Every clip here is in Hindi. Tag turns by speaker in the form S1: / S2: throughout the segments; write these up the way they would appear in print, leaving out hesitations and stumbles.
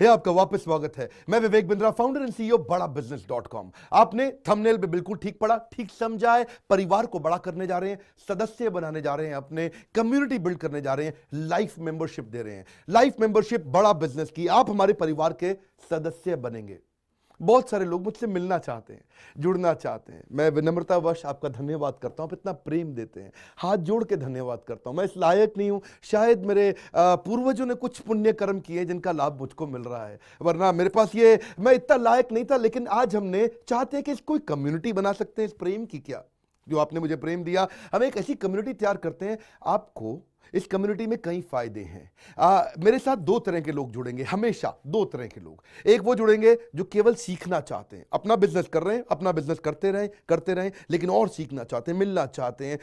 S1: हे आपका वापस स्वागत है। मैं Vivek Bindra, founder and CEO बड़ा बिजनेस.com। आपने थंबनेल पे बिल्कुल ठीक पढ़ा, ठीक समझा है। परिवार को बड़ा करने जा रहे हैं, सदस्य बनाने जा रहे हैं, अपने कम्युनिटी बिल्ड करने जा रहे हैं, लाइफ मेंबरशिप दे रहे हैं। लाइफ मेंबरशिप बड़ा बिजनेस की, आप हमारे परिवार के सदस्य बनेंगे। बहुत सारे लोग मुझसे मिलना चाहते हैं, जुड़ना चाहते हैं। मैं विनम्रतावश आपका धन्यवाद करता हूं, आप इतना प्रेम देते हैं, हाथ जोड़ के धन्यवाद करता हूं। मैं इस लायक नहीं हूं, शायद मेरे पूर्वजों ने कुछ पुण्य कर्म किए जिनका लाभ मुझको मिल रहा है, वरना मेरे पास ये मैं इतना लायक नहीं था। लेकिन आज हमने चाहते हैं कि कोई कम्युनिटी बना सकते हैं इस प्रेम की। क्या जो आपने मुझे प्रेम दिया, हम एक ऐसी कम्युनिटी तैयार करते हैं। आपको इस कम्युनिटी में कई फायदे हैं। मेरे साथ दो तरह के लोग जुड़ेंगे, हमेशा दो तरह के लोग। एक वो जुड़ेंगे जो केवल सीखना चाहते हैं, अपना बिजनेस कर रहे हैं, अपना बिजनेस करते रहें, लेकिन और सीखना चाहते हैं, मिलना चाहते हैं,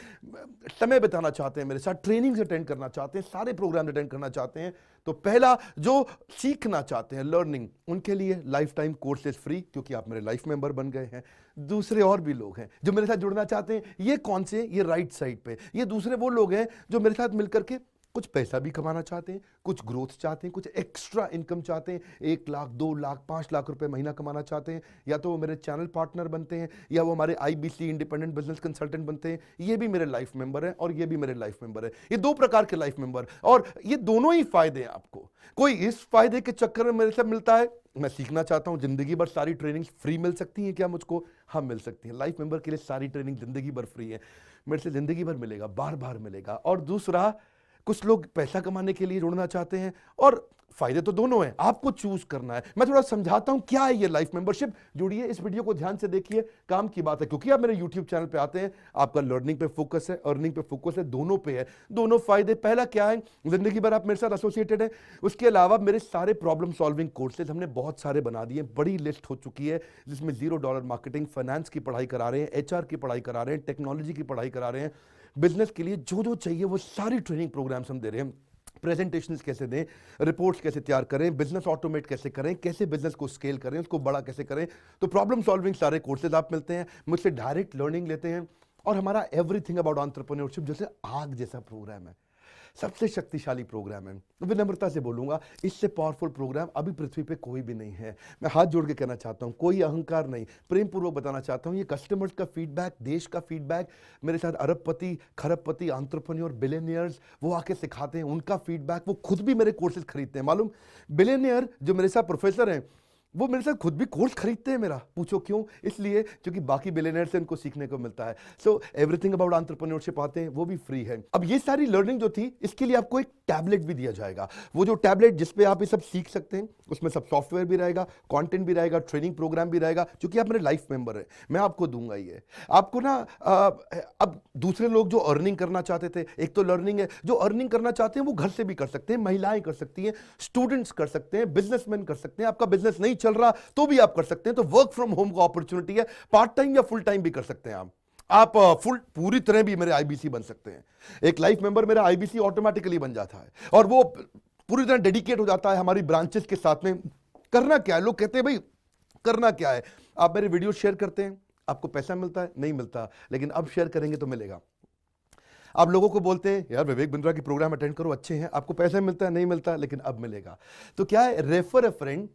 S1: समय बिताना चाहते हैं, मेरे साथ ट्रेनिंग्स अटेंड करना चाहते हैं, सारे प्रोग्राम अटेंड करना चाहते हैं। तो पहला, जो सीखना चाहते हैं, लर्निंग, उनके लिए लाइफ टाइम कोर्सेज फ्री, क्योंकि आप मेरे लाइफ मेंबर बन गए हैं। दूसरे और भी लोग हैं जो मेरे साथ जुड़ना चाहते हैं। ये कौन से? ये राइट साइड पे, ये दूसरे वो लोग हैं जो मेरे साथ मिलकर के कुछ पैसा भी कमाना चाहते हैं, कुछ ग्रोथ चाहते हैं, कुछ एक्स्ट्रा इनकम चाहते हैं। 1 लाख, 2 लाख, 5 लाख रुपए महीना कमाना चाहते हैं। या तो वो मेरे चैनल पार्टनर बनते हैं, या वो हमारे IBC इंडिपेंडेंट बिजनेस कंसल्टेंट बनते हैं। ये भी मेरे लाइफ मेंबर है और ये भी मेरे लाइफ मेंबर है। ये दो प्रकार के लाइफ मेंबर, और ये दोनों ही फायदे हैं आपको। कोई इस फायदे के चक्कर में मेरे से मिलता है, मैं सीखना चाहता हूं, जिंदगी भर सारी ट्रेनिंग फ्री मिल सकती है क्या मुझको? हाँ, मिल सकती है। लाइफ मेंबर के लिए सारी ट्रेनिंग जिंदगी भर फ्री है, मेरे से जिंदगी भर मिलेगा, बार बार मिलेगा। और दूसरा, कुछ लोग पैसा कमाने के लिए जुड़ना चाहते हैं, और फायदे तो दोनों हैं, आपको चूज करना है। मैं थोड़ा समझाता हूं क्या है ये लाइफ मेंबरशिप। जुड़िए, इस वीडियो को ध्यान से देखिए, काम की बात है। क्योंकि आप मेरे YouTube चैनल पे आते हैं, आपका लर्निंग पे फोकस है, अर्निंग पे फोकस है, दोनों पे है। दोनों फायदे, पहला क्या है, जिंदगी भर आप मेरे साथ एसोसिएटेड है। उसके अलावा मेरे सारे प्रॉब्लम सॉल्विंग कोर्सेज हमने बहुत सारे बना दिए, बड़ी लिस्ट हो चुकी है, जिसमें $0 मार्केटिंग, फाइनेंस की पढ़ाई करा रहे हैं, HR की पढ़ाई करा रहे हैं, टेक्नोलॉजी की पढ़ाई करा रहे हैं। बिजनेस के लिए जो जो चाहिए वो सारी ट्रेनिंग प्रोग्राम्स हम दे रहे हैं। प्रेजेंटेशंस कैसे दें, रिपोर्ट्स कैसे तैयार करें, बिजनेस ऑटोमेट कैसे करें, कैसे बिजनेस को स्केल करें, उसको बड़ा कैसे करें। तो प्रॉब्लम सॉल्विंग सारे कोर्सेज आप मिलते हैं, मुझसे डायरेक्ट लर्निंग लेते हैं। और हमारा एवरीथिंग अबाउट एंटरप्रेन्योरशिप जैसे आग जैसा प्रोग्राम है, सबसे शक्तिशाली प्रोग्राम है। विनम्रता से बोलूंगा, इससे पावरफुल प्रोग्राम अभी पृथ्वी पे कोई भी नहीं है। मैं हाथ जोड़ के कहना चाहता हूं, कोई अहंकार नहीं, प्रेम पूर्वक बताना चाहता हूं, ये कस्टमर्स का फीडबैक, देश का फीडबैक, मेरे साथ अरबपति, खरबपति, एंटरप्रेन्योर, बिलियनियर्स, वो आके सिखाते हैं, उनका फीडबैक, वो खुद भी मेरे कोर्सेज खरीदते हैं। मालूम, बिलियनियर जो मेरे साथ प्रोफेसर हैं, वो मेरे साथ खुद भी कोर्स खरीदते हैं मेरा। पूछो क्यों? इसलिए क्योंकि बाकी बिलियनियर से उनको सीखने को मिलता है। सो एवरीथिंग अबाउट एंटरप्रेन्योरशिप आते हैं, वो भी फ्री है। अब ये सारी लर्निंग जो थी, इसके लिए आपको एक टैबलेट भी दिया जाएगा। वो जो टैबलेट जिसपे आप ये सब सीख सकते हैं, उसमें सब सॉफ्टवेयर भी रहेगा, कंटेंट भी रहेगा, ट्रेनिंग प्रोग्राम भी रहेगा। क्योंकि आप मेरे लाइफ मेंबर हैं, मैं आपको दूंगा ये। आपको ना अब दूसरे लोग जो अर्निंग करना चाहते थे, एक तो लर्निंग है, जो अर्निंग करना चाहते हैं वो घर से भी कर सकते हैं, महिलाएं कर सकती हैं, स्टूडेंट्स कर सकते हैं, बिजनेसमैन कर सकते हैं। आपका बिजनेस नहीं चल रहा तो भी आप कर सकते हैं। तो वर्क फ्रॉम होम का अपॉर्चुनिटी है, पार्ट टाइम या फुल टाइम भी कर सकते हैं आप फुल पूरी तरह भी मेरे IBC बन सकते हैं। एक लाइफ मेंबर मेरा IBC ऑटोमेटिकली बन जाता है, और वो पूरी तरह डेडिकेट हो जाता है हमारी ब्रांचेस के साथ में। करना क्या है, लोग कहते हैं भाई करना क्या है, आप मेरे वीडियो शेयर करते हैं, आपको पैसा मिलता है? नहीं मिलता, लेकिन अब शेयर करेंगे तो मिलेगा। आप लोगों को बोलते हैं यार विवेक बिंद्रा की प्रोग्राम अटेंड करो, अच्छे हैं, आपको पैसा मिलता है? नहीं मिलता, लेकिन अब मिलेगा। तो क्या है, refer a friend,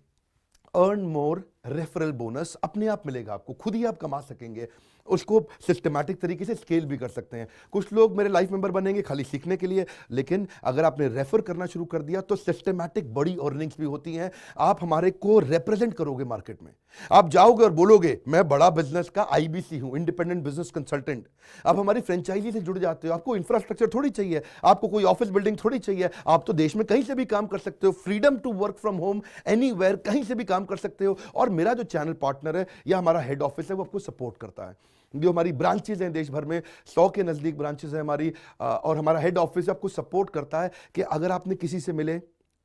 S1: earn more, referral bonus अपने आप मिलेगा आपको, खुद ही आप कमा सकेंगे। उसको सिस्टमैटिक तरीके से स्केल भी कर सकते हैं। कुछ लोग मेरे लाइफ मेंबर बनेंगे खाली सीखने के लिए, लेकिन अगर आपने रेफर करना शुरू कर दिया तो सिस्टमैटिक बड़ी अर्निंग्स भी होती हैं। आप हमारे को रिप्रेजेंट करोगे मार्केट में, आप जाओगे और बोलोगे मैं बड़ा बिजनेस का IBC हूं, इंडिपेंडेंट बिजनेस कंसल्टेंट। आप हमारी फ्रेंचाइजी से जुड़ जाते हो, आपको इंफ्रास्ट्रक्चर थोड़ी चाहिए, आपको कोई ऑफिस बिल्डिंग थोड़ी चाहिए, आप तो देश में कहीं से भी काम कर सकते हो, freedom to work from home, anywhere, कहीं से भी काम कर सकते हो। और मेरा जो चैनल पार्टनर है या हमारा हेड ऑफिस है, वो आपको सपोर्ट करता है। जो हमारी ब्रांचेज हैं देश भर में, 100 के नजदीक ब्रांचेज हैं हमारी, और हमारा हेड ऑफिस आपको सपोर्ट करता है कि अगर आपने किसी से मिले,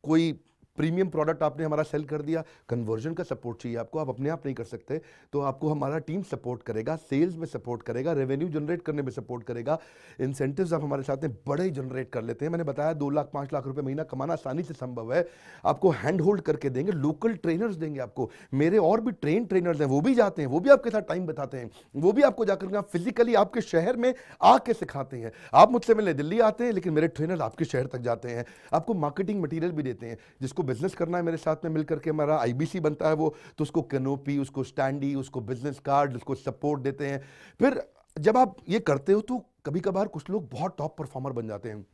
S1: कोई प्रीमियम प्रोडक्ट आपने हमारा सेल कर दिया, कन्वर्जन का सपोर्ट चाहिए आपको, आप अपने आप नहीं कर सकते, तो आपको हमारा टीम सपोर्ट करेगा, सेल्स में सपोर्ट करेगा, रेवेन्यू जनरेट करने में सपोर्ट करेगा। इंसेंटिव्स आप हमारे साथ में बड़े जनरेट कर लेते हैं। मैंने बताया 2 लाख 5 लाख रुपए महीना कमाना आसानी से संभव है। आपको हैंड होल्ड करके देंगे, लोकल ट्रेनर्स देंगे आपको, मेरे और भी ट्रेनर्स हैं, वो भी जाते हैं, वो भी आपके साथ टाइम बताते हैं, वो भी आपको जाकर फिजिकली आपके शहर में आके सिखाते हैं। आप मुझसे मिलने दिल्ली आते हैं, लेकिन मेरे ट्रेनर आपके शहर तक जाते हैं, आपको मार्केटिंग मटीरियल भी देते हैं, जिसको बिजनेस करना है मेरे साथ में मिलकर के, हमारा आईबीसी बनता है वो, तो उसको कैनोपी, उसको स्टैंडी, उसको बिजनेस कार्ड, उसको सपोर्ट देते हैं। फिर जब आप ये करते हो तो कभी कभार कुछ लोग बहुत टॉप परफॉर्मर बन जाते हैं,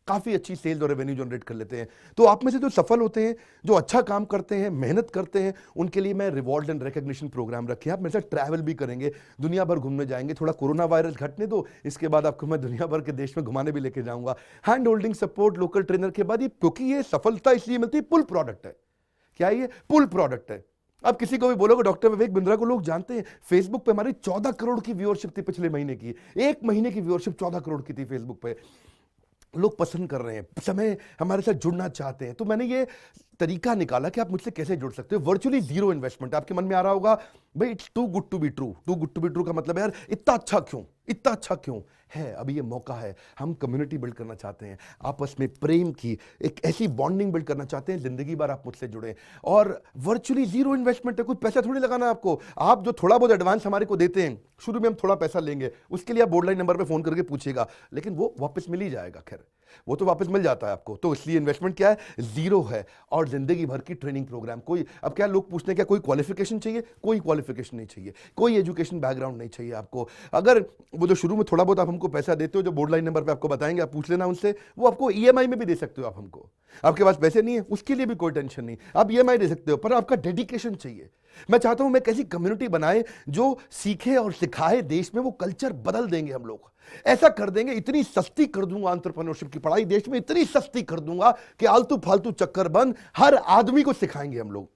S1: काफ़ी अच्छी सेल्स और रेवेन्यू जनरेट कर लेते हैं। तो आप में से जो सफल होते हैं, जो अच्छा काम करते हैं, मेहनत करते हैं, उनके लिए मैं रिवॉर्ड एंड रिकॉग्निशन प्रोग्राम रखे हैं। आप मेरे साथ ट्रैवल भी करेंगे, दुनिया भर घूमने जाएंगे। थोड़ा कोरोना वायरस घटने दो, इसके बाद आपको मैं दुनिया भर के देश में घुमाने भी लेके जाऊंगा। Hand holding support, local trainer के बाद, क्योंकि ये सफलता इसलिए मिलती है, पुल प्रोडक्ट है। क्या ये पुल प्रोडक्ट है? अब किसी को भी बोलोगे डॉक्टर विवेक बिंद्रा को लोग जानते हैं, फेसबुक पे हमारी 14 करोड़ की व्यूअरशिप थी पिछले महीने की, एक महीने की व्यूअरशिप 14 करोड़ की थी फेसबुक पे। लोग पसंद कर रहे हैं, समय हमारे साथ जुड़ना चाहते हैं। तो मैंने ये तरीका निकाला कि आप मुझसे कैसे जुड़ सकते हो। Virtually zero investment. आपके मन में आ रहा होगा भाई it's too good to be true. Too good to be true का मतलब है यार इतना अच्छा क्यों, इतना अच्छा क्यों है? अभी ये मौका है, हम कम्युनिटी बिल्ड करना चाहते हैं, आपस में प्रेम की एक ऐसी बॉन्डिंग बिल्ड करना चाहते हैं, जिंदगी भर आप मुझसे जुड़े। और वर्चुअली जीरो इन्वेस्टमेंट है, कुछ पैसा थोड़ी लगाना आपको। आप जो थोड़ा बहुत एडवांस हमारे को देते हैं, शुरू में हम थोड़ा पैसा लेंगे, उसके लिए आप बोर्ड लाइन नंबर पे फोन करके पूछिएगा, लेकिन वो वापस मिल ही जाएगा। खैर वो तो वापस मिल जाता है आपको। तो इसलिए इन्वेस्टमेंट क्या है? जीरो है। और जिंदगी भर की ट्रेनिंग प्रोग्राम। कोई, अब क्या लोग पूछते हैं क्या कोई क्वालिफिकेशन चाहिए? कोई क्वालिफिकेशन नहीं चाहिए, कोई एजुकेशन बैकग्राउंड नहीं चाहिए आपको। अगर वो जो शुरू में थोड़ा बहुत आप हमको पैसा देते हो, जो बोर्ड लाइन नंबर पे आपको बताएंगे, आप पूछ लेना उनसे, वो आपको ईएमआई में भी दे सकते हो आप हमको। आपके पास पैसे नहीं है उसके लिए भी कोई टेंशन नहीं, आप ईएमआई दे सकते हो, पर आपका डेडिकेशन चाहिए। मैं चाहता हूं मैं कैसी कम्युनिटी बनाए जो सीखे और सिखाए देश में, वो कल्चर बदल देंगे हम लोग। ऐसा कर देंगे, इतनी सस्ती कर दूंगा एंटरप्रेन्योरशिप की पढ़ाई देश में, इतनी सस्ती कर दूंगा कि आलतू फालतू चक्कर बंद, हर आदमी को सिखाएंगे हम लोग।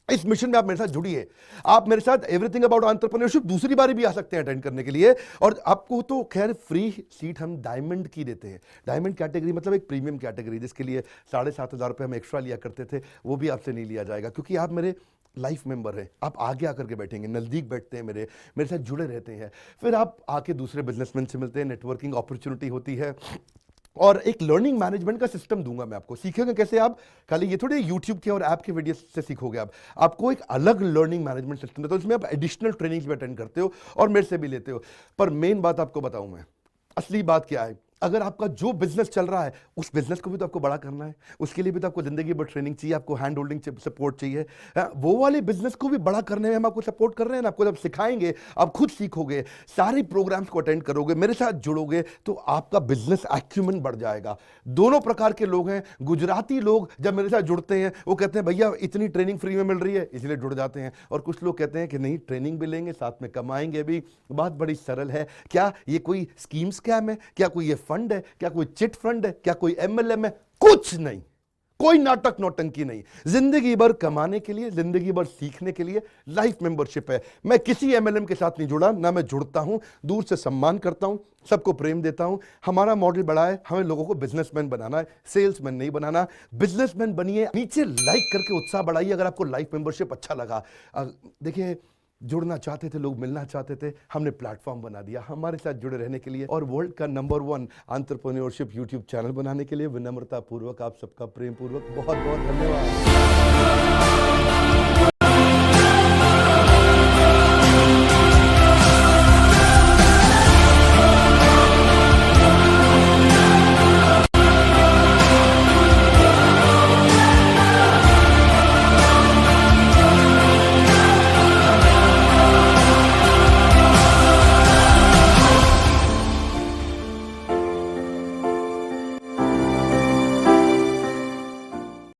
S1: इस मिशन में आप मेरे साथ जुड़िए। आप मेरे साथ एवरीथिंग अबाउट एंटरप्रेन्योरशिप दूसरी बारी भी आ सकते हैं अटेंड करने के लिए। और आपको तो खैर फ्री सीट हम डायमंड की देते हैं। डायमंड कैटेगरी मतलब एक प्रीमियम कैटेगरी, जिसके लिए 7,500 रुपये हम एक्स्ट्रा लिया करते थे, वो भी आपसे नहीं लिया जाएगा, क्योंकि आप मेरे लाइफ मेंबर हैं। आप आगे आकर के बैठेंगे, नज़दीक बैठते हैं, मेरे साथ जुड़े रहते हैं। फिर आप आके दूसरे बिजनेसमैन से मिलते हैं, नेटवर्किंग अपॉर्चुनिटी होती है। और एक लर्निंग मैनेजमेंट का सिस्टम दूंगा मैं आपको। सीखेंगे कैसे आप? खाली ये थोड़ी यूट्यूब के और ऐप के वीडियो से सीखोगे आप। आपको एक अलग लर्निंग मैनेजमेंट सिस्टम देता हूं, उसमें आप एडिशनल ट्रेनिंग्स भी अटेंड करते हो और मेरे से भी लेते हो। पर मेन बात आपको बताऊं मैं, असली बात क्या है? अगर आपका जो बिजनेस चल रहा है, उस बिजनेस को भी तो आपको बड़ा करना है, उसके लिए भी तो आपको जिंदगी भर ट्रेनिंग चाहिए, आपको हैंड होल्डिंग सपोर्ट चाहिए। वो वाले बिजनेस को भी बड़ा करने में हम आपको सपोर्ट कर रहे हैं ना। आपको जब सिखाएंगे, आप खुद सीखोगे, सारे प्रोग्राम्स को अटेंड करोगे, मेरे साथ जुड़ोगे, तो आपका बिजनेस एक्यूमेंट बढ़ जाएगा। दोनों प्रकार के लोग हैं। गुजराती लोग जब मेरे साथ जुड़ते हैं, वो कहते हैं भैया इतनी ट्रेनिंग फ्री में मिल रही है, इसलिए जुड़ जाते हैं। और कुछ लोग कहते हैं कि नहीं, ट्रेनिंग भी लेंगे, साथ में कमाएंगे भी। बात बड़ी सरल है। क्या ये कोई स्कीम स्कैम है? क्या कोई ये फंड है? क्या कोई चिट फंड है? क्या कोई एमएलएम है? कुछ नहीं, कोई नाटक नौटंकी नहीं। जिंदगी भर कमाने के लिए, जिंदगी भर सीखने के लिए लाइफ मेंबरशिप है। मैं किसी एमएलएम के साथ नहीं जुड़ा, ना मैं जुड़ता हूं। दूर से सम्मान करता हूं, सबको प्रेम देता हूं। हमारा मॉडल बड़ा है, हमें लोगों को बिजनेसमैन बनाना है, सेल्समैन नहीं बनाना। बिजनेसमैन बनिए। नीचे लाइक करके उत्साह बढ़ाइए अगर आपको लाइफ मेंबरशिप अच्छा लगा। देखिए, जुड़ना चाहते थे लोग, मिलना चाहते थे, हमने प्लेटफॉर्म बना दिया हमारे साथ जुड़े रहने के लिए। और वर्ल्ड का नंबर 1 एंटरप्रेन्योरशिप यूट्यूब चैनल बनाने के लिए विनम्रता पूर्वक आप सबका प्रेम पूर्वक बहुत बहुत धन्यवाद।